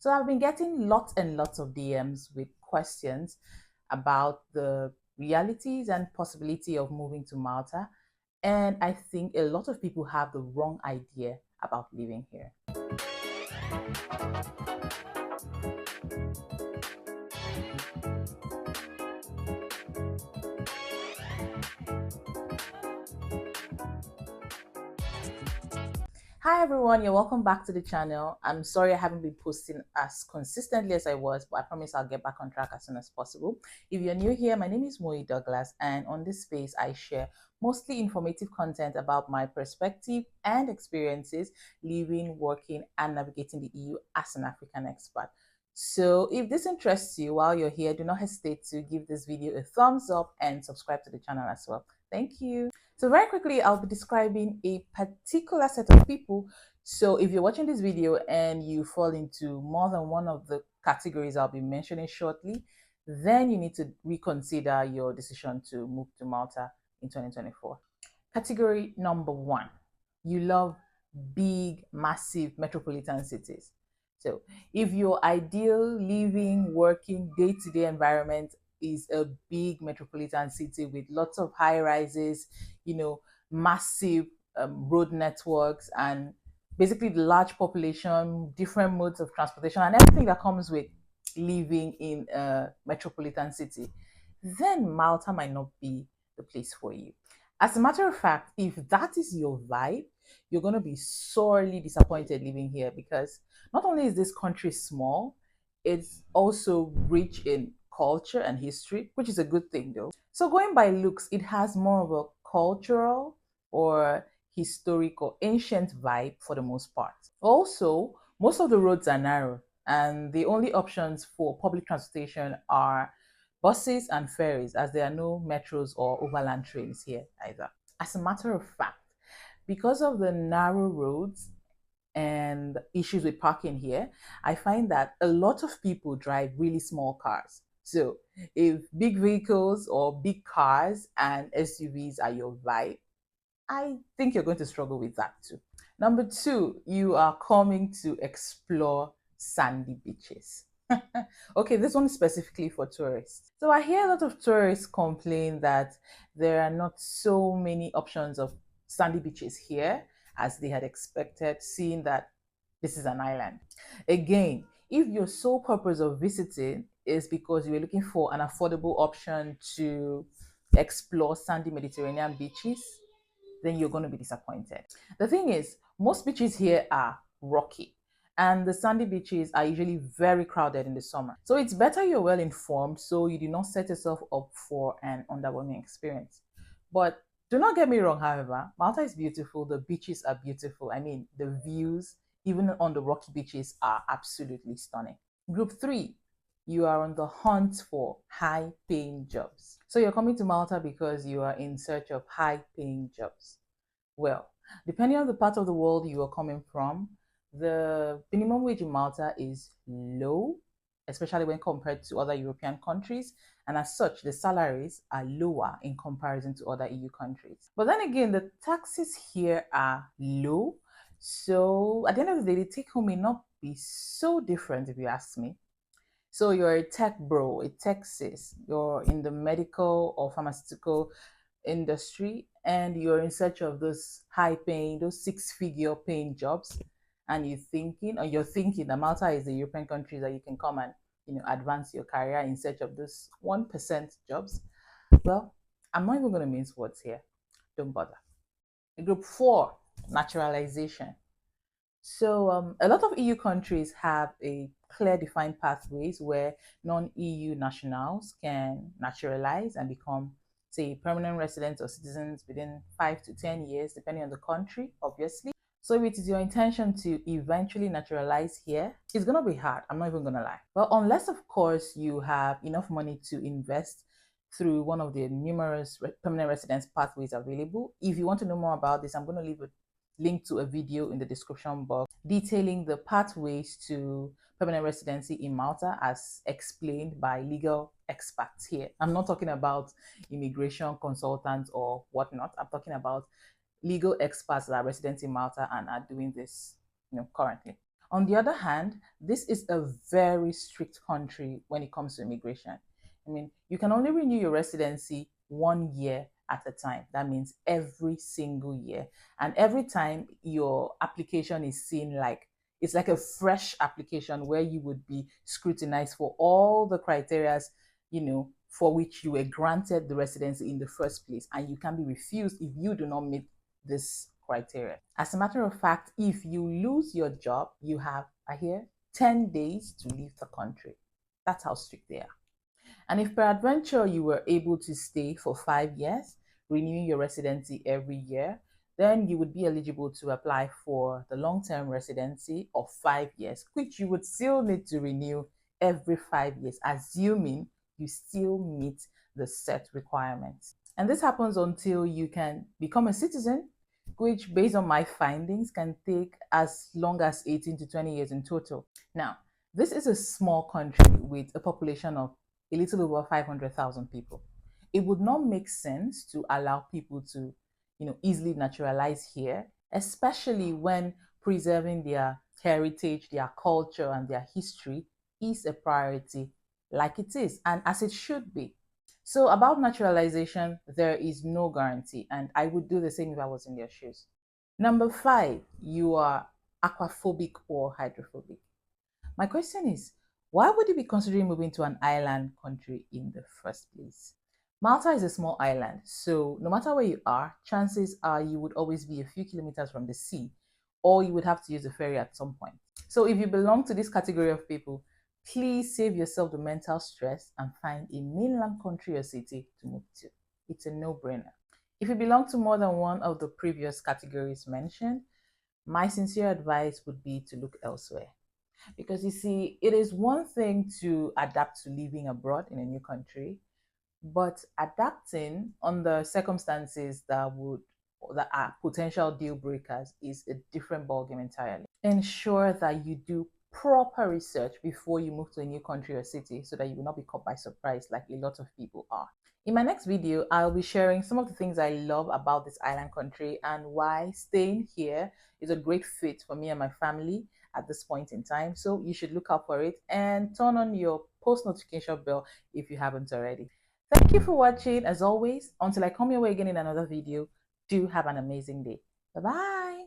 So I've been getting lots and lots of DMs with questions about the realities and possibility of moving to Malta. And I think a lot of people have the wrong idea about living here. Hi everyone, you're welcome back to the channel. I'm sorry I haven't been posting as consistently as I was, but I promise I'll get back on track as soon as possible. If you're new here, my name is Moe Douglas, and on this space I share mostly informative content about my perspective and experiences living, working, and navigating the EU as an African expat. So if this interests you while you're here, do not hesitate to give this video a thumbs up and subscribe to the channel as well. Thank you. So very quickly, I'll be describing a particular set of people. So if you're watching this video and you fall into more than one of the categories I'll be mentioning shortly, then you need to reconsider your decision to move to Malta in 2024. Category number one, you love big, massive metropolitan cities. So if your ideal living, working, day-to-day environment is a big metropolitan city with lots of high rises, massive road networks, and basically the large population, different modes of transportation, and everything that comes with living in a metropolitan city, then Malta might not be the place for you. As a matter of fact, if that is your vibe, you're going to be sorely disappointed living here, because not only is this country small, it's also rich in culture and history, which is a good thing though. So going by looks, it has more of a cultural or historic or ancient vibe for the most part. Also, most of the roads are narrow, and the only options for public transportation are buses and ferries, as there are no metros or overland trains here either. As a matter of fact, because of the narrow roads and issues with parking here, I find that a lot of people drive really small cars. So if big vehicles or big cars and SUVs are your vibe, I think you're going to struggle with that too. Number two, you are coming to explore sandy beaches. Okay, this one is specifically for tourists. So I hear a lot of tourists complain that there are not so many options of sandy beaches here as they had expected, seeing that this is an island. Again, if your sole purpose of visiting is because you were looking for an affordable option to explore sandy Mediterranean beaches, then you're going to be disappointed. The thing is, most beaches here are rocky, and the sandy beaches are usually very crowded in the summer. So it's better you're well informed so you do not set yourself up for an underwhelming experience. But do not get me wrong, however, Malta is beautiful, the beaches are beautiful. I mean, the views, even on the rocky beaches, are absolutely stunning. Group three, you are on the hunt for high paying jobs. So you're coming to Malta because you are in search of high paying jobs. Well, depending on the part of the world you are coming from, the minimum wage in Malta is low, especially when compared to other European countries. And as such, the salaries are lower in comparison to other EU countries. But then again, the taxes here are low. So at the end of the day, the take home may not be so different if you ask me. So you're a tech bro, a tech sis, you're in the medical or pharmaceutical industry, and you're in search of those high paying, those six-figure paying jobs, and you're thinking that Malta is the European country that you can come and advance your career in search of those 1% jobs. Well, I'm not even going to mince words here. Don't bother. Group four, naturalization. So a lot of EU countries have a clear defined pathways where non-EU nationals can naturalize and become, say, permanent residents or citizens within 5 to 10 years, depending on the country, obviously. So if it is your intention to eventually naturalize here, it's going to be hard. I'm not even going to lie. Well, unless, of course, you have enough money to invest through one of the numerous permanent residence pathways available. If you want to know more about this, I'm going to leave a link to a video in the description box detailing the pathways to permanent residency in Malta as explained by legal experts here. I'm not talking about immigration consultants or whatnot. I'm talking about legal experts that are resident in Malta and are doing this currently. On the other hand, this is a very strict country when it comes to immigration. I mean, you can only renew your residency 1 year at a time. That means every single year. And every time your application is seen like it's like a fresh application where you would be scrutinized for all the criterias, for which you were granted the residency in the first place. And you can be refused if you do not meet this criteria. As a matter of fact, if you lose your job, you have, I hear, 10 days to leave the country. That's how strict they are. And if peradventure you were able to stay for 5 years, renewing your residency every year, then you would be eligible to apply for the long-term residency of 5 years, which you would still need to renew every 5 years, assuming you still meet the set requirements. And this happens until you can become a citizen, which, based on my findings, can take as long as 18 to 20 years in total. Now, this is a small country with a population of a little over 500,000 people. It would not make sense to allow people to, easily naturalize here, especially when preserving their heritage, their culture, and their history is a priority, like it is, and as it should be. So, about naturalization, there is no guarantee, and I would do the same if I was in their shoes. Number five, you are aquaphobic or hydrophobic. My question is, why would you be considering moving to an island country in the first place? Malta is a small island, so no matter where you are, chances are you would always be a few kilometers from the sea, or you would have to use a ferry at some point. So if you belong to this category of people, please save yourself the mental stress and find a mainland country or city to move to. It's a no-brainer. If you belong to more than one of the previous categories mentioned, my sincere advice would be to look elsewhere. Because you see, it is one thing to adapt to living abroad in a new country, but adapting under circumstances that are potential deal breakers is a different ballgame entirely. Ensure that you do proper research before you move to a new country or city so that you will not be caught by surprise like a lot of people are. In my next video, I'll be sharing some of the things I love about this island country and why staying here is a great fit for me and my family at this point in time. So you should look out for it and turn on your post notification bell if you haven't already. Thank you for watching. As always, until I come your way again in another video, do have an amazing day. Bye bye.